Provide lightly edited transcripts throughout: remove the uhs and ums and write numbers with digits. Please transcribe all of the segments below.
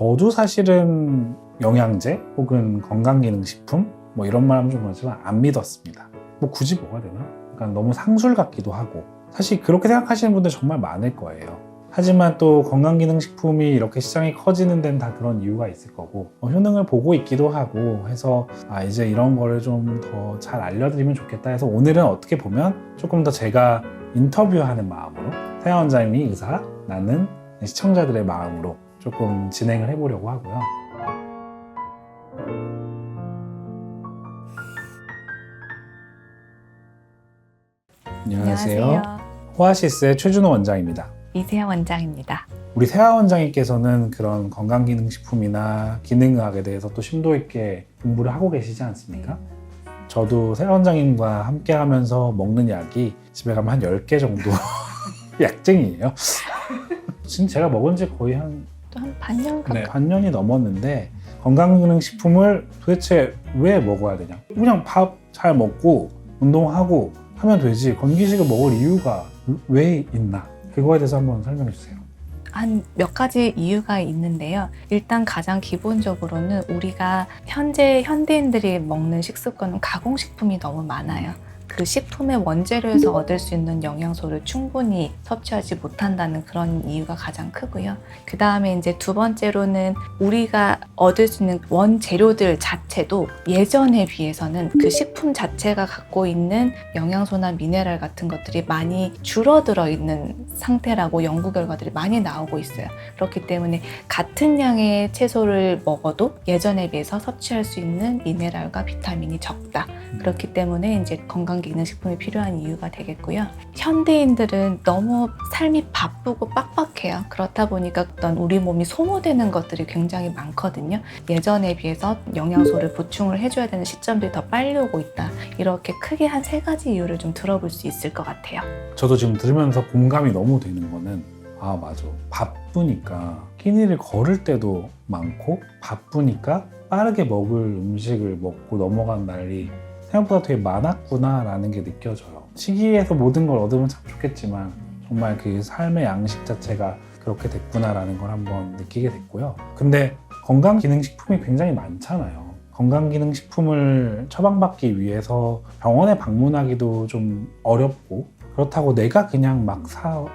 저도 사실은 영양제 혹은 건강기능식품 뭐 이런 말 하면 좀 그렇지만 안 믿었습니다. 뭐 굳이 뭐가 되나? 약간 너무 상술 같기도 하고 사실 그렇게 생각하시는 분들 정말 많을 거예요. 하지만 또 건강기능식품이 이렇게 시장이 커지는 데는 다 그런 이유가 있을 거고 효능을 보고 있기도 하고 해서 이제 이런 거를 좀 더 잘 알려드리면 좋겠다 해서 오늘은 어떻게 보면 조금 더 제가 인터뷰하는 마음으로 세아 원장님이 의사, 나는 시청자들의 마음으로 조금 진행을 해보려고 하고요. 안녕하세요. 호아시스의 최준호 원장입니다. 이세아 원장입니다. 우리 세아 원장님께서는 그런 건강기능식품이나 기능의학에 대해서 또 심도 있게 공부를 하고 계시지 않습니까? 저도 세아 원장님과 함께 하면서 먹는 약이 집에 가면 한 10개 정도 약쟁이에요. 지금 제가 먹은 지 거의 한 반년 가까이. 반년이 넘었는데 건강기능식품을 도대체 왜 먹어야 되냐? 그냥 밥 잘 먹고 운동하고 하면 되지 건기식을 먹을 이유가 왜 있나? 그거에 대해서 한번 설명해 주세요. 한 몇 가지 이유가 있는데요. 일단 가장 기본적으로는 우리가 현재 현대인들이 먹는 식습관은 가공식품이 너무 많아요. 그 식품의 원재료에서 얻을 수 있는 영양소를 충분히 섭취하지 못한다는 그런 이유가 가장 크고요. 그 다음에 이제 두 번째로는 우리가 얻을 수 있는 원재료들 자체도 예전에 비해서는 그 식품 자체가 갖고 있는 영양소나 미네랄 같은 것들이 많이 줄어들어 있는 상태라고 연구 결과들이 많이 나오고 있어요. 그렇기 때문에 같은 양의 채소를 먹어도 예전에 비해서 섭취할 수 있는 미네랄과 비타민이 적다. 그렇기 때문에 이제 건강기능식품이 필요한 이유가 되겠고요. 현대인들은 너무 삶이 바쁘고 빡빡해요. 그렇다 보니까 어떤 우리 몸이 소모되는 것들이 굉장히 많거든요. 예전에 비해서 영양소를 보충을 해줘야 되는 시점들이 더 빨리 오고 있다. 이렇게 크게 한 3가지 이유를 좀 들어볼 수 있을 것 같아요. 저도 지금 들으면서 공감이 너무 되는 거는 맞아. 바쁘니까 끼니를 걸을 때도 많고 바쁘니까 빠르게 먹을 음식을 먹고 넘어간 날이 생각보다 되게 많았구나 라는 게 느껴져요. 시기에서 모든 걸 얻으면 참 좋겠지만 정말 그 삶의 양식 자체가 그렇게 됐구나 라는 걸 한번 느끼게 됐고요. 근데 건강기능식품이 굉장히 많잖아요. 건강기능식품을 처방받기 위해서 병원에 방문하기도 좀 어렵고 그렇다고 내가 그냥 막 사서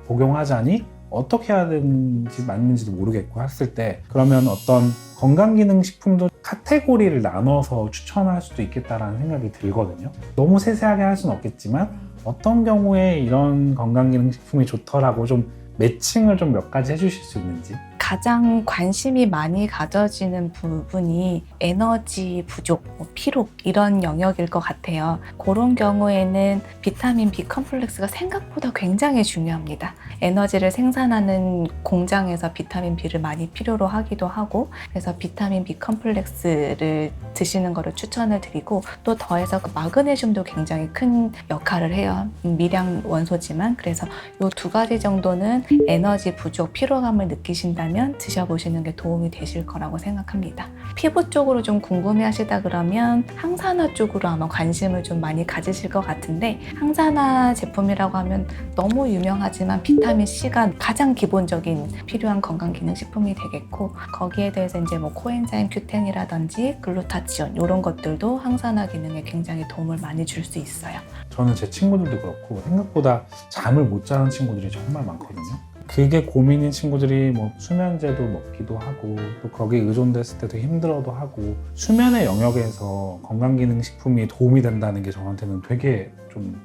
복용하자니 어떻게 해야 되는지 맞는지도 모르겠고 했을 때 그러면 어떤 건강기능식품도 카테고리를 나눠서 추천할 수도 있겠다라는 생각이 들거든요. 너무 세세하게 할 수는 없겠지만 어떤 경우에 이런 건강기능식품이 좋더라고 좀 매칭을 좀 몇 가지 해주실 수 있는지. 가장 관심이 많이 가져지는 부분이 에너지 부족, 피로 이런 영역일 것 같아요. 그런 경우에는 비타민 B 컴플렉스가 생각보다 굉장히 중요합니다. 에너지를 생산하는 공장에서 비타민 B를 많이 필요로 하기도 하고 그래서 비타민 B 컴플렉스를 드시는 거를 추천을 드리고 또 더해서 그 마그네슘도 굉장히 큰 역할을 해요. 미량 원소지만 그래서 이 2가지 정도는 에너지 부족, 피로감을 느끼신다면 드셔보시는 게 도움이 되실 거라고 생각합니다. 피부 쪽으로 좀 궁금해 하시다 그러면 항산화 쪽으로 아마 관심을 좀 많이 가지실 것 같은데 항산화 제품이라고 하면 너무 유명하지만 비타민 C가 가장 기본적인 필요한 건강기능식품이 되겠고 거기에 대해서 이제 뭐 코엔자임 Q10이라든지 글루타치온 이런 것들도 항산화 기능에 굉장히 도움을 많이 줄 수 있어요. 저는 제 친구들도 그렇고 생각보다 잠을 못 자는 친구들이 정말 많거든요. 그게 고민인 친구들이 뭐 수면제도 먹기도 하고 또 거기에 의존됐을 때도 힘들어도 하고 수면의 영역에서 건강기능식품이 도움이 된다는 게 저한테는 되게 좀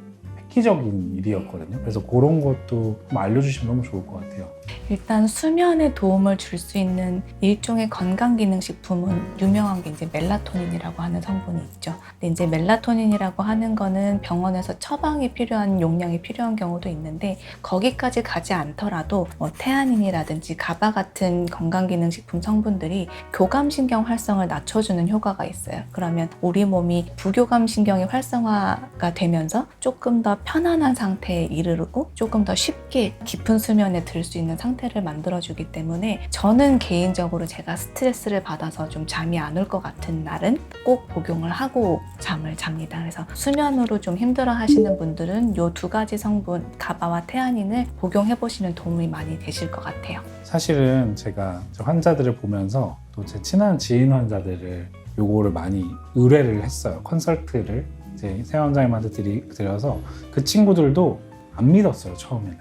획기적인 일이었거든요. 그래서 그런 것도 좀 알려주시면 너무 좋을 것 같아요. 일단 수면에 도움을 줄 수 있는 일종의 건강기능식품은 유명한 게 이제 멜라토닌이라고 하는 성분이 있죠. 근데 이제 멜라토닌이라고 하는 거는 병원에서 처방이 필요한 용량이 필요한 경우도 있는데 거기까지 가지 않더라도 뭐 테아닌이라든지 가바 같은 건강기능식품 성분들이 교감신경 활성을 낮춰주는 효과가 있어요. 그러면 우리 몸이 부교감신경이 활성화가 되면서 조금 더 편안한 상태에 이르르고 조금 더 쉽게 깊은 수면에 들 수 있는 상태를 만들어주기 때문에 저는 개인적으로 제가 스트레스를 받아서 좀 잠이 안 올 것 같은 날은 꼭 복용을 하고 잠을 잡니다. 그래서 수면으로 좀 힘들어 하시는 분들은 이 두 가지 성분 가바와 테아닌을 복용해 보시면 도움이 많이 되실 것 같아요. 사실은 제가 저 환자들을 보면서 또 제 친한 지인 환자들을 요거를 많이 의뢰를 했어요. 컨설트를 이제 세 원장님한테 드려서 그 친구들도 안 믿었어요. 처음에는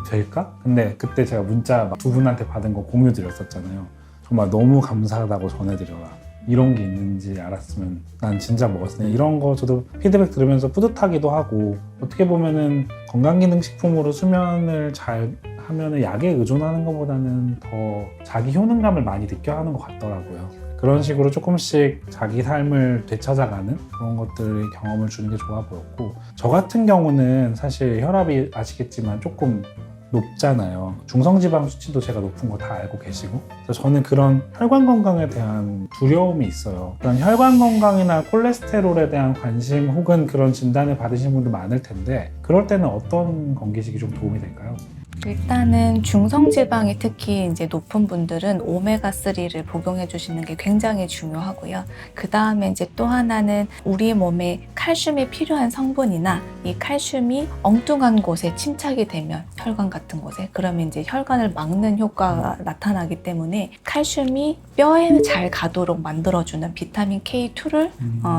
될까? 근데 그때 제가 문자 막 두 분한테 받은 거 공유 드렸었잖아요. 정말 너무 감사하다고 전해드려라. 이런 게 있는지 알았으면 난 진짜 먹었을 텐데, 이런 거 저도 피드백 들으면서 뿌듯하기도 하고, 어떻게 보면은 건강기능식품으로 수면을 잘 하면은 약에 의존하는 것보다는 더 자기 효능감을 많이 느껴 하는 것 같더라고요. 그런 식으로 조금씩 자기 삶을 되찾아가는 그런 것들의 경험을 주는 게 좋아 보였고, 저 같은 경우는 사실 혈압이 아시겠지만 조금 높잖아요. 중성지방 수치도 제가 높은 거 다 알고 계시고, 그래서 저는 그런 혈관 건강에 대한 두려움이 있어요. 그런 혈관 건강이나 콜레스테롤에 대한 관심 혹은 그런 진단을 받으신 분도 많을 텐데, 그럴 때는 어떤 건기식이 좀 도움이 될까요? 일단은 중성지방이 특히 이제 높은 분들은 오메가3를 복용해 주시는 게 굉장히 중요하고요. 그 다음에 이제 또 하나는 우리 몸에 칼슘이 필요한 성분이나 이 칼슘이 엉뚱한 곳에 침착이 되면 혈관 같은 곳에, 그러면 이제 혈관을 막는 효과가 나타나기 때문에 칼슘이 뼈에 잘 가도록 만들어주는 비타민 K2를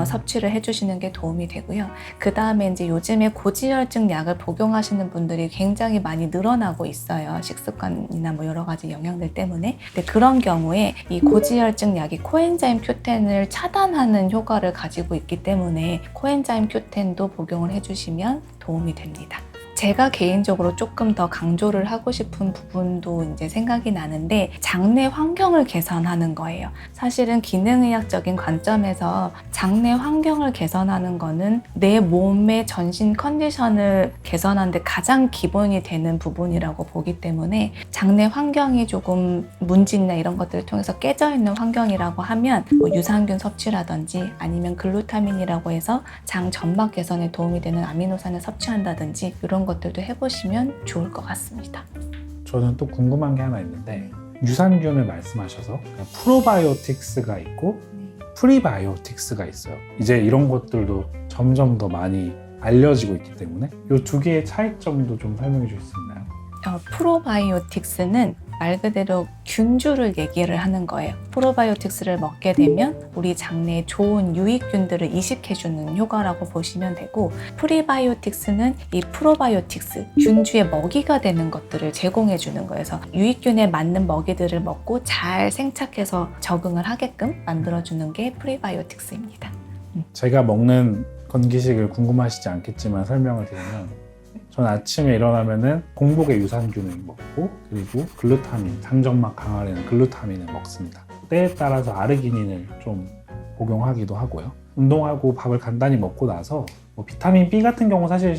섭취를 해주시는 게 도움이 되고요. 그 다음에 이제 요즘에 고지혈증 약을 복용하시는 분들이 굉장히 많이 늘어나고 있어요. 식습관이나 뭐 여러 가지 영향들 때문에. 근데 그런 경우에 이 고지혈증 약이 코엔자임 Q10을 차단하는 효과를 가지고 있기 때문에 코엔자임 Q10도 복용을 해주시면 도움이 됩니다. 제가 개인적으로 조금 더 강조를 하고 싶은 부분도 이제 생각이 나는데, 장내 환경을 개선하는 거예요. 사실은 기능의학적인 관점에서 장내 환경을 개선하는 거는 내 몸의 전신 컨디션을 개선하는데 가장 기본이 되는 부분이라고 보기 때문에, 장내 환경이 조금 문진이나 이런 것들을 통해서 깨져 있는 환경이라고 하면 뭐 유산균 섭취라든지 아니면 글루타민이라고 해서 장 점막 개선에 도움이 되는 아미노산을 섭취한다든지 이런 것들도 해보시면 좋을 것 같습니다. 저는 또 궁금한 게 하나 있는데, 유산균을 말씀하셔서 프로바이오틱스가 있고 프리바이오틱스가 있어요. 이제 이런 것들도 점점 더 많이 알려지고 있기 때문에 이 두 개의 차이점도 좀 설명해 주실 수 있나요? 프로바이오틱스는 말 그대로 균주를 얘기를 하는 거예요. 프로바이오틱스를 먹게 되면 우리 장내에 좋은 유익균들을 이식해주는 효과라고 보시면 되고, 프리바이오틱스는 이 프로바이오틱스, 균주의 먹이가 되는 것들을 제공해주는 거예요. 그래서 유익균에 맞는 먹이들을 먹고 잘 생착해서 적응을 하게끔 만들어주는 게 프리바이오틱스입니다. 제가 먹는 건기식을 궁금하시지 않겠지만 설명을 드리면, 전 아침에 일어나면은 공복에 유산균을 먹고, 그리고 글루타민, 장점막 강화되는 글루타민을 먹습니다. 때에 따라서 아르기닌을 좀 복용하기도 하고요. 운동하고 밥을 간단히 먹고 나서 뭐 비타민 B 같은 경우 사실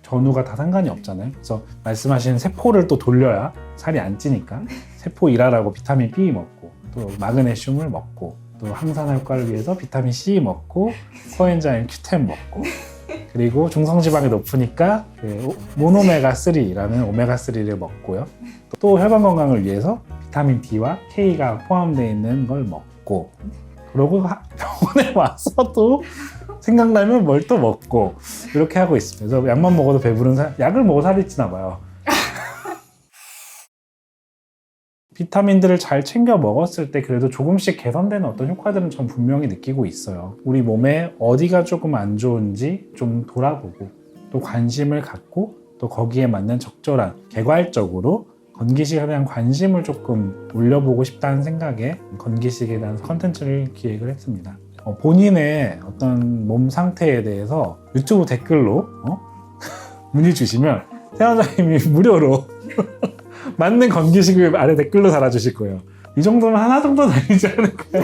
전후가 다 상관이 없잖아요. 그래서 말씀하신 세포를 또 돌려야 살이 안 찌니까 세포 일하라고 비타민 B 먹고, 또 마그네슘을 먹고, 또 항산화 효과를 위해서 비타민 C 먹고, 코엔자임 Q10 먹고, 그리고 중성지방이 높으니까 그 모노메가3라는 오메가3를 먹고요. 또 혈관 건강을 위해서 비타민 D와 K가 포함되어 있는 걸 먹고, 그러고 병원에 와서도 생각나면 뭘 또 먹고, 이렇게 하고 있습니다. 그래서 약만 먹어도 배부른 약을 먹어 살이 찌나 봐요. 비타민들을 잘 챙겨 먹었을 때 그래도 조금씩 개선되는 어떤 효과들은 전 분명히 느끼고 있어요. 우리 몸에 어디가 조금 안 좋은지 좀 돌아보고, 또 관심을 갖고, 또 거기에 맞는 적절한, 개괄적으로 건기식에 대한 관심을 조금 올려보고 싶다는 생각에 건기식에 대한 컨텐츠를 기획을 했습니다. 본인의 어떤 몸 상태에 대해서 유튜브 댓글로 문의 주시면 태원장님이 무료로 맞는 건기식을 아래 댓글로 달아주실 거예요. 이 정도면 하나 정도 되지 않을까요?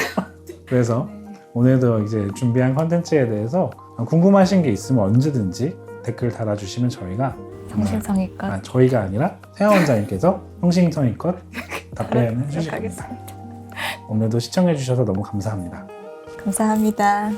그래서 오늘도 이제 준비한 컨텐츠에 대해서 궁금하신 게 있으면 언제든지 댓글 달아주시면 저희가 성심성의껏 저희가 아니라 태아 원장님께서 성심성의껏 답변해 주실 겁니다. 오늘도 시청해 주셔서 너무 감사합니다. 감사합니다.